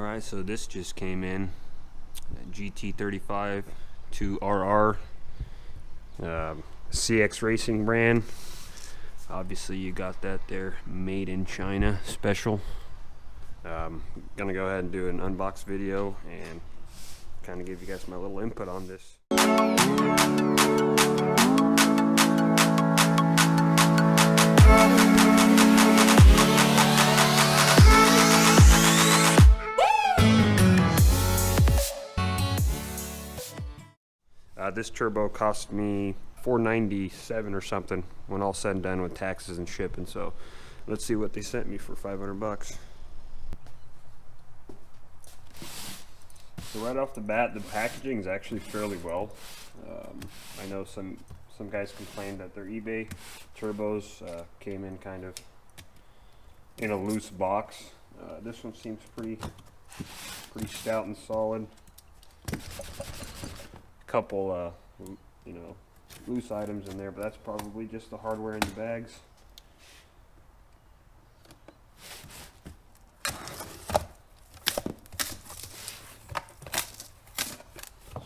Alright, so this just came in, GT35 2RR, CxRacing brand. Obviously you got that there, made in China, special. Gonna go ahead and do an unbox video and kind of give you guys my little input on this. This turbo cost me $497 or something when all said and done with taxes and shipping. So let's see what they sent me for 500 bucks. So right off the bat, the packaging is actually fairly well. I know some guys complained that their eBay turbos came in kind of in a loose box. This one seems pretty stout and solid. Couple loose items in there, but that's probably just the hardware in the bags.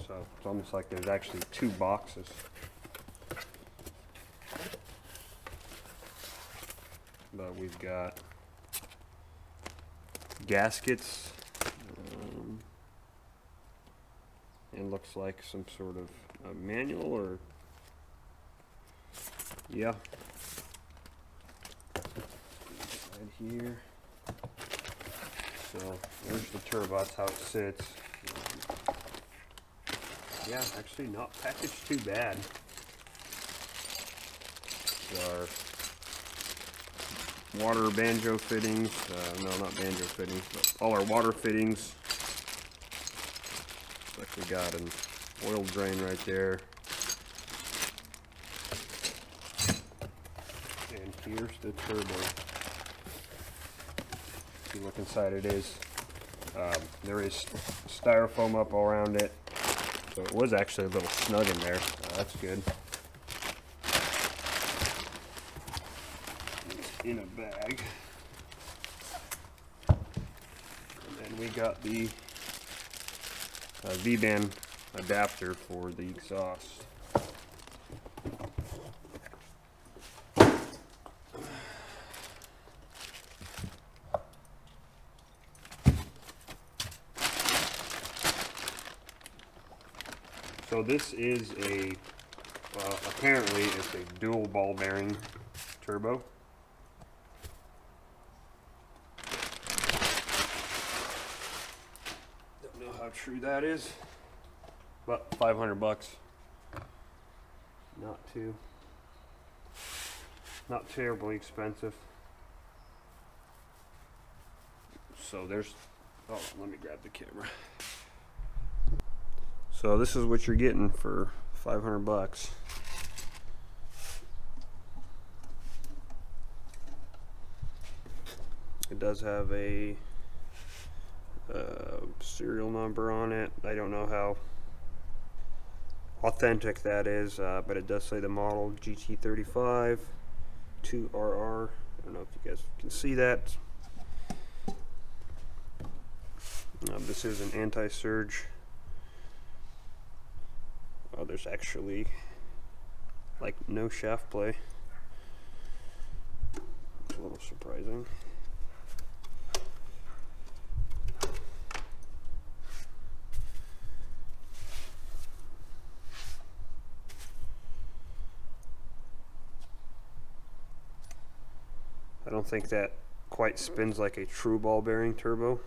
So it's almost like there's actually two boxes. But we've got gaskets, and looks like some sort of a manual, or yeah, right here. So there's the turbo, that's how it sits. Yeah, actually not packaged too bad. Our water banjo fittings, no, not banjo fittings, but all our water fittings. Like we got an oil drain right there, and here's the turbo. See what inside it is. There is styrofoam up all around it, so it was actually a little snug in there. That's good. It's in a bag, and then we got the V-band adapter for the exhaust. So this is a, apparently it's a dual ball bearing turbo. How true that is, but 500 bucks, not terribly expensive. So there's, oh, let me grab the camera. So this is what you're getting for 500 bucks. It does have a serial number on it. I don't know how authentic that is, but it does say the model GT35 2RR. I don't know if you guys can see that. This is an anti-surge. Oh, there's actually like no shaft play. It's a little surprising. I don't think that quite spins like a true ball bearing turbo.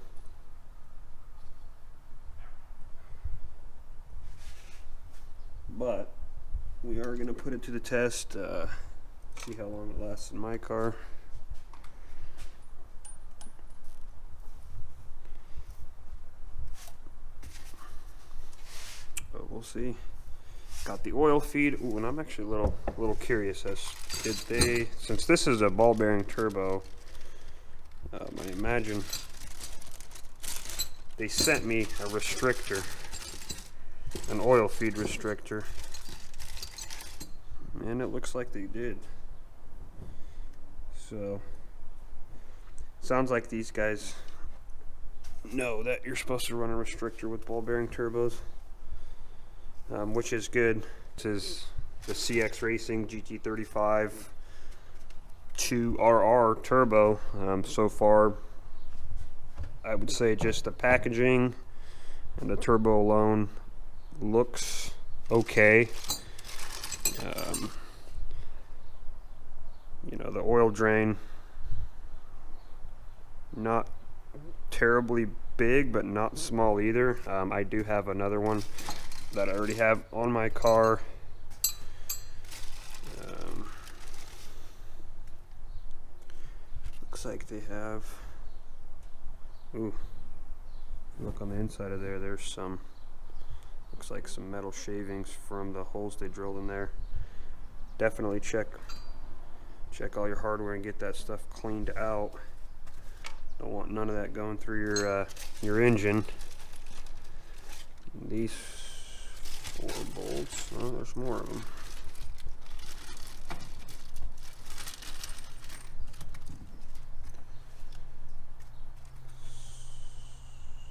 But we are going to put it to the test, see how long it lasts in my car. But we'll see. Got the oil feed. Ooh, and I'm actually a little curious as did they, since this is a ball bearing turbo, I imagine they sent me a restrictor, an oil feed restrictor, and it looks like they did. So sounds like these guys know that you're supposed to run a restrictor with ball bearing turbos, which is good. This is the CxRacing GT35 2RR turbo. So far, I would say just the packaging and the turbo alone looks okay. You know, the oil drain, not terribly big, but not small either. I do have another one that I already have on my car. Looks like they have, ooh, look on the inside of there, there's some, looks like some metal shavings from the holes they drilled in there. Definitely check all your hardware and get that stuff cleaned out. Don't want none of that going through your engine. These 4 bolts, oh, there's more of them.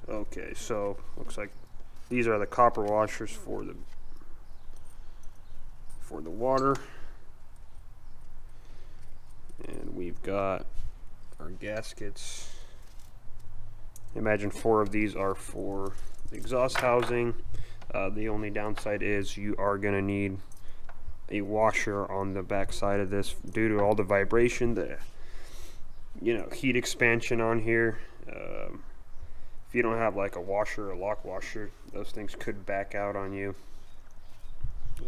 Okay, so looks like these are the copper washers for the water. And we've got our gaskets. Imagine 4 of these are for the exhaust housing. The only downside is you are going to need a washer on the back side of this due to all the vibration, the heat expansion on here. If you don't have like a washer or a lock washer, those things could back out on you.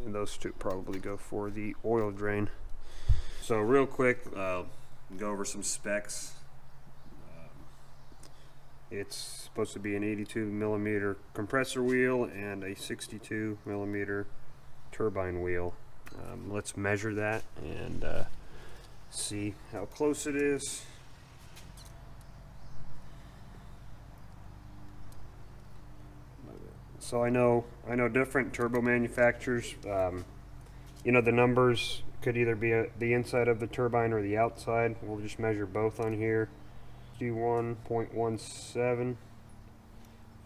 And those two probably go for the oil drain. So real quick, go over some specs. It's supposed to be an 82 millimeter compressor wheel and a 62 millimeter turbine wheel. Let's measure that and see how close it is. So I know different turbo manufacturers, you know, the numbers could either be the inside of the turbine or the outside. We'll just measure both on here. 51.17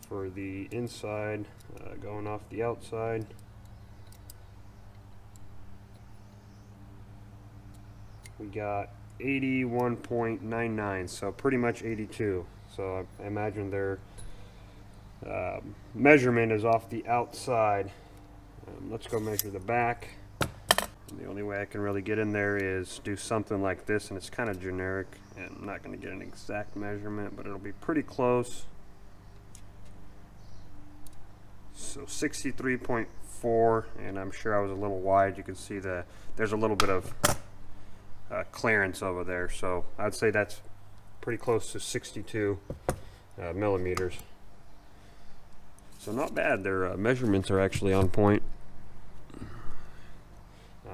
for the inside, going off the outside. We got 81.99, so pretty much 82. So I imagine their measurement is off the outside. Let's go measure the back. And the only way I can really get in there is do something like this, and it's kind of generic, and I'm not going to get an exact measurement, but it'll be pretty close. So 63.4, and I'm sure I was a little wide. You can see there's a little bit of clearance over there, so I'd say that's pretty close to 62 millimeters. So not bad. Their measurements are actually on point.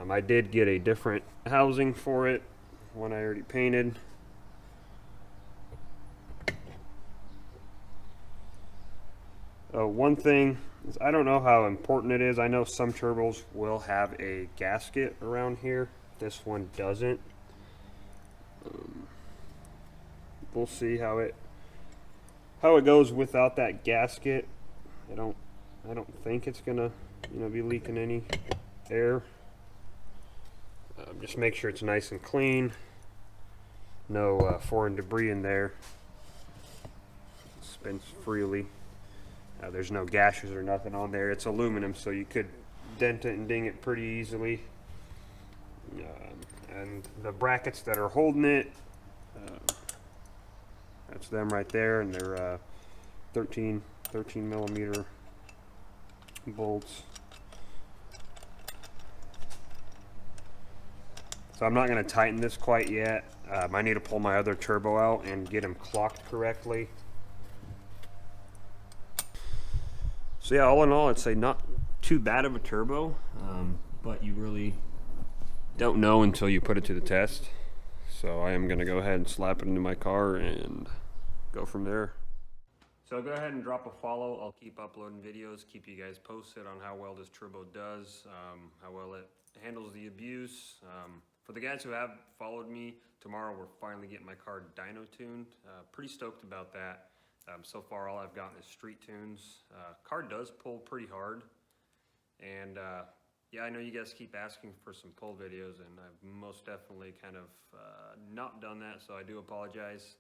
I did get a different housing for it, one I already painted. One thing is, I don't know how important it is. I know some turbos will have a gasket around here. This one doesn't. We'll see how it goes without that gasket. I don't think it's gonna be leaking any air. Just make sure it's nice and clean. No foreign debris in there. It spins freely. There's no gashes or nothing on there. It's aluminum, so you could dent it and ding it pretty easily. And the brackets that are holding it, that's them right there, and they're 13 millimeter bolts. So I'm not going to tighten this quite yet. I need to pull my other turbo out and get them clocked correctly. So yeah, all in all, I'd say not too bad of a turbo, but you really don't know until you put it to the test. So I am going to go ahead and slap it into my car and go from there. So go ahead and drop a follow. I'll keep uploading videos, keep you guys posted on how well this turbo does, how well it handles the abuse. For the guys who have followed me, tomorrow we're finally getting my car dyno tuned. Pretty stoked about that. So far all I've gotten is street tunes. Car does pull pretty hard, and yeah, I know you guys keep asking for some pull videos, and I've most definitely kind of not done that, so I do apologize.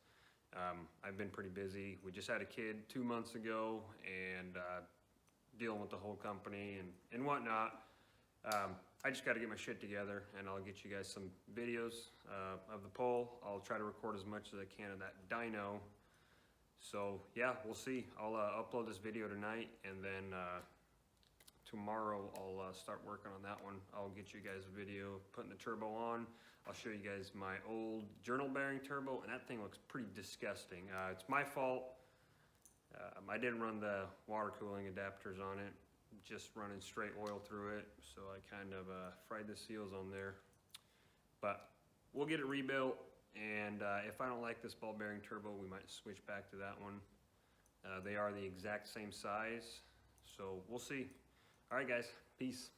I've been pretty busy. We just had a kid 2 months ago, and dealing with the whole company and whatnot. I just got to get my shit together, and I'll get you guys some videos of the pole. I'll try to record as much as I can of that dyno. So yeah, we'll see. I'll upload this video tonight, and then tomorrow I'll start working on that one. I'll get you guys a video putting the turbo on. I'll show you guys my old journal bearing turbo, and that thing looks pretty disgusting. It's my fault. I didn't run the water cooling adapters on it, just running straight oil through it, so I kind of fried the seals on there. But we'll get it rebuilt, and if I don't like this ball bearing turbo, we might switch back to that one. They are the exact same size, so we'll see. All right, guys, peace.